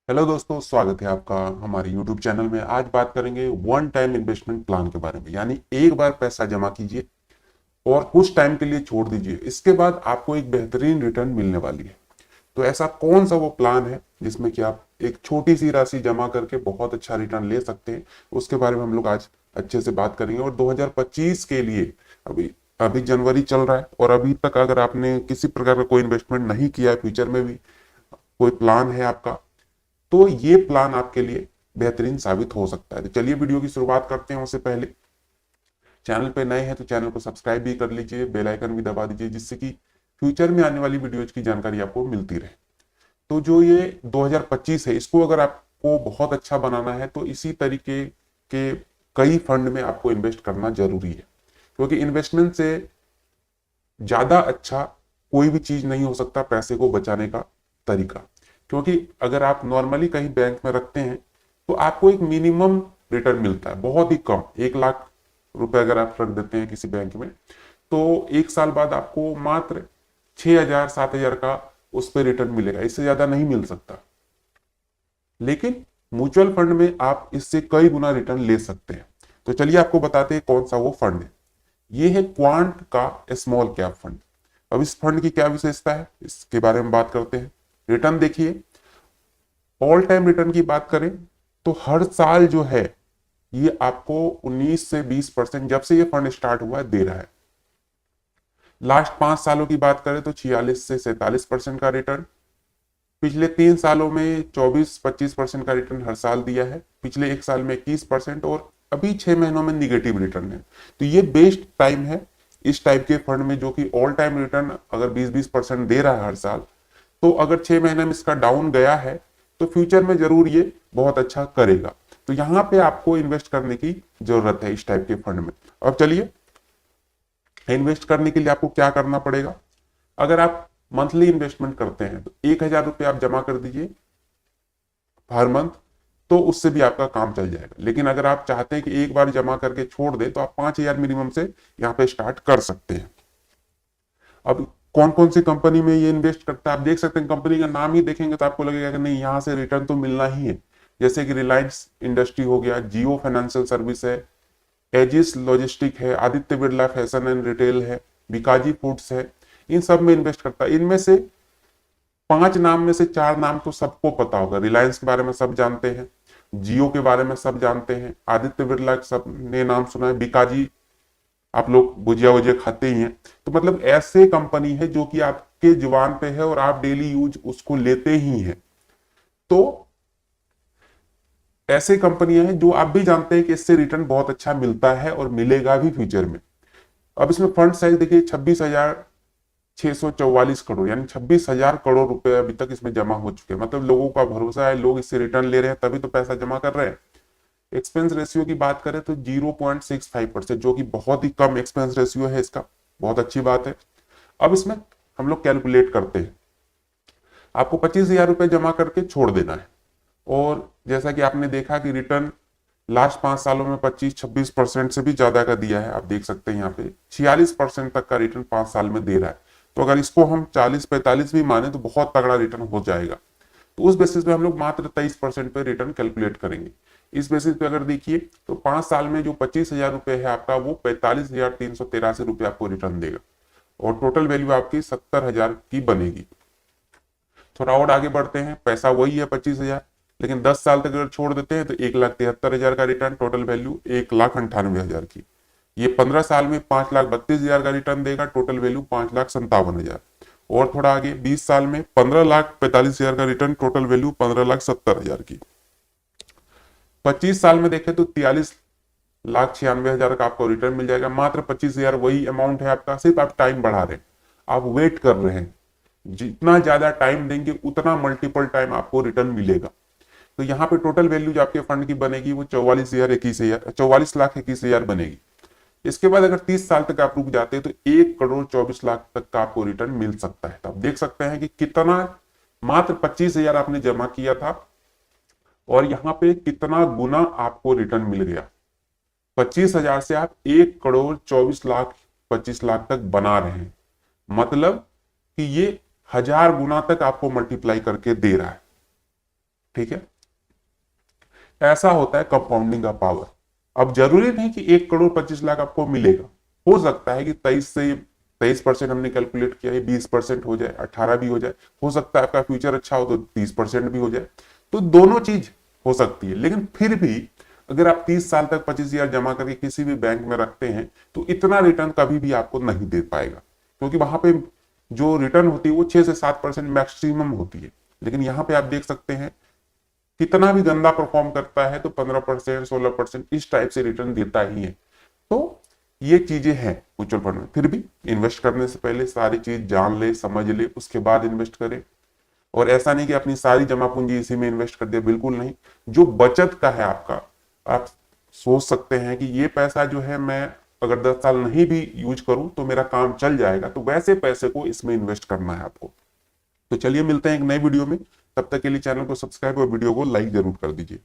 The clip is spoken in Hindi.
हेलो दोस्तों, स्वागत है आपका हमारे YouTube चैनल में। आज बात करेंगे वन टाइम इन्वेस्टमेंट प्लान के बारे में। यानी एक बार पैसा जमा कीजिए और कुछ टाइम के लिए छोड़ दीजिए, इसके बाद आपको एक बेहतरीन रिटर्न मिलने वाली है। तो ऐसा कौन सा वो प्लान है जिसमें कि आप एक छोटी सी राशि जमा करके बहुत अच्छा रिटर्न ले सकते हैं, उसके बारे में हम लोग आज अच्छे से बात करेंगे। और 2025 के लिए अभी अभी जनवरी चल रहा है और अभी तक अगर आपने किसी प्रकार का कोई इन्वेस्टमेंट नहीं किया है, फ्यूचर में भी कोई प्लान है आपका, तो ये प्लान आपके लिए बेहतरीन साबित हो सकता है। तो चलिए वीडियो की शुरुआत करते हैं। उससे पहले चैनल पे नए हैं तो चैनल को सब्सक्राइब भी कर लीजिए, बेल आइकन भी दबा दीजिए, जिससे कि फ्यूचर में आने वाली वीडियोज की जानकारी आपको मिलती रहे। तो जो ये 2025 है, इसको अगर आपको बहुत अच्छा बनाना है तो इसी तरीके के कई फंड में आपको इन्वेस्ट करना जरूरी है, क्योंकि इन्वेस्टमेंट से ज्यादा अच्छा कोई भी चीज नहीं हो सकता पैसे को बचाने का तरीका। क्योंकि अगर आप नॉर्मली कहीं बैंक में रखते हैं तो आपको एक मिनिमम रिटर्न मिलता है, बहुत ही कम। 1 लाख रुपए अगर आप रख देते हैं किसी बैंक में, तो एक साल बाद आपको मात्र 6,000 7,000 का उस पर रिटर्न मिलेगा, इससे ज्यादा नहीं मिल सकता। लेकिन म्यूचुअल फंड में आप इससे कई गुना रिटर्न ले सकते हैं। तो चलिए आपको बताते हैं कौन सा वो फंड है। ये है क्वांट का स्मॉल कैप फंड। अब इस फंड की क्या विशेषता है, इसके बारे में बात करते हैं। रिटर्न देखिए, ऑल टाइम रिटर्न की बात करें तो हर साल जो है ये आपको 19 से 20% जब से ये फंड स्टार्ट हुआ है दे रहा है। लास्ट 5 सालों की बात करें तो 46 से 47% का रिटर्न। पिछले 3 सालों में 24-25% का रिटर्न हर साल दिया है। पिछले एक साल में 21% और अभी 6 महीनों में निगेटिव रिटर्न है। तो ये बेस्ट टाइम है इस टाइप के फंड में, जो कि ऑल टाइम रिटर्न अगर 20-20% दे रहा है हर साल, तो अगर 6 महीने में इसका डाउन गया है तो फ्यूचर में जरूर ये बहुत अच्छा करेगा। तो यहाँ पे आपको इन्वेस्ट करने की जरूरत है इस टाइप के फंड में। अब चलिए, इन्वेस्ट करने के लिए आपको क्या करना पड़ेगा। अगर आप मंथली इन्वेस्टमेंट करते हैं तो 1,000 रुपये आप जमा कर दीजिए हर मंथ, तो उससे भी आपका काम चल जाएगा। लेकिन अगर आप चाहते हैं कि एक बार जमा करके छोड़ दे, तो आप 5,000 मिनिमम से यहाँ पे स्टार्ट कर सकते हैं। अब कौन कौन सी कंपनी में ये इन्वेस्ट करता है आप देख सकते हैं। कंपनी का नाम ही देखेंगे तो आपको लगेगा कि नहीं, यहाँ से रिटर्न तो मिलना ही है। जैसे कि रिलायंस इंडस्ट्री हो गया, जियो फाइनेंशियल सर्विस है, एजिस लॉजिस्टिक है, Aditya Birla fashion and retail है, बिकाजी फूड्स है। इन सब में इन्वेस्ट करता है। इनमें से 5 नाम में से 4 नाम तो सबको पता होगा। रिलायंस के बारे में सब जानते हैं, जियो के बारे में सब जानते हैं, आदित्य बिरला सब ने नाम सुना है, बिकाजी आप लोग भुजिया वुजिया खाते ही हैं। तो मतलब ऐसे कंपनी है जो कि आपके जुबान पे है और आप डेली यूज उसको लेते ही हैं। तो ऐसे कंपनियां हैं जो आप भी जानते हैं कि इससे रिटर्न बहुत अच्छा मिलता है और मिलेगा भी फ्यूचर में। अब इसमें फंड साइज देखिए, 26,644 करोड़, यानी 26,000 करोड़ रुपए अभी तक इसमें जमा हो चुके हैं। मतलब लोगों का भरोसा है, लोग इससे रिटर्न ले रहे हैं, तभी तो पैसा जमा कर रहे हैं। एक्सपेंस रेशियो की बात करें तो 0.65%, जो कि बहुत ही कम एक्सपेंस रेशियो है इसका, बहुत अच्छी बात है। अब इसमें हम लोग कैलकुलेट करते हैं। आपको 25,000 रुपये जमा करके छोड़ देना है, और जैसा कि आपने देखा कि रिटर्न लास्ट 5 सालों में 25-26% से भी ज्यादा का दिया है। आप देख सकते हैं यहाँ पे 46% तक का रिटर्न 5 साल में दे रहा है। तो अगर इसको हम 40-45 भी माने तो बहुत तगड़ा रिटर्न हो जाएगा। तो उस बेसिस पे हम लोग मात्र 23% पे रिटर्न कैलकुलेट करेंगे। इस बेसिस पे अगर देखिए तो 5 साल में जो 25,000 रुपये है आपका, वो 45,383 रुपये आपको रिटर्न देगा, और टोटल वैल्यू आपकी 70,000 की बनेगी। थोड़ा और आगे बढ़ते हैं, पैसा वही है 25,000, लेकिन 10 साल तक अगर छोड़ देते हैं तो 1,73,000 का रिटर्न, टोटल वैल्यू 1,98,000 की। ये 15 साल में 5,32,000 का रिटर्न देगा, टोटल वैल्यू 5,57,000। और थोड़ा आगे 20 साल में 15,45,000 का रिटर्न, टोटल वैल्यू 15,70,000 की। 25 साल में देखें तो 43,96,000 का आपको रिटर्न मिल जाएगा। मात्र 25,000 वही अमाउंट है आपका, सिर्फ आप टाइम बढ़ा रहे हैं, आप वेट कर रहे हैं। जितना ज्यादा टाइम देंगे उतना मल्टीपल टाइम आपको रिटर्न मिलेगा। तो यहाँ पे टोटल वैल्यू जो आपके फंड की बनेगी वो 44,21,000 बनेगी। इसके बाद अगर 30 साल तक आप रुक जाते हैं तो 1,24,00,000 तक का आपको रिटर्न मिल सकता है। तो आप देख सकते हैं कि कितना, मात्र 25,000 आपने जमा किया था और यहाँ पे कितना गुना आपको रिटर्न मिल गया। 25,000 से आप 1,24,25,00,000 तक बना रहे हैं। मतलब कि ये 1,000 गुना तक आपको मल्टीप्लाई करके दे रहा है। ठीक है, ऐसा होता है कंपाउंडिंग का पावर। अब जरूरी नहीं कि 1,25,00,000 आपको मिलेगा, हो सकता है कि 23% हमने कैलकुलेट किया है, 20% हो जाए, 18 भी हो जाए, हो सकता है आपका फ्यूचर अच्छा हो तो 30% भी हो जाए। तो दोनों चीज हो सकती है, लेकिन फिर भी अगर आप 30 साल तक 25,000 जमा करके किसी भी बैंक में रखते हैं तो इतना रिटर्न कभी भी आपको नहीं दे पाएगा, क्योंकि वहां पे जो रिटर्न होती है वो 6 से 7% मैक्सिमम होती है। लेकिन यहाँ पे आप देख सकते हैं कितना भी गंदा परफॉर्म करता है तो 15%, 16% इस टाइप से रिटर्न देता ही है। तो ये चीजें हैं म्यूचुअल फंड में। फिर भी इन्वेस्ट करने से पहले सारी चीज जान ले, समझ ले, उसके बाद इन्वेस्ट करें। और ऐसा नहीं कि अपनी सारी जमा पूंजी इसी में इन्वेस्ट कर दिया, बिल्कुल नहीं। जो बचत का है आपका, आप सोच सकते हैं कि ये पैसा जो है मैं अगर 10 साल नहीं भी यूज करूं तो मेरा काम चल जाएगा, तो वैसे पैसे को इसमें इन्वेस्ट करना है आपको। तो चलिए मिलते हैं एक नए वीडियो में, तब तक के लिए चैनल को सब्सक्राइब और वीडियो को लाइक जरूर कर दीजिए।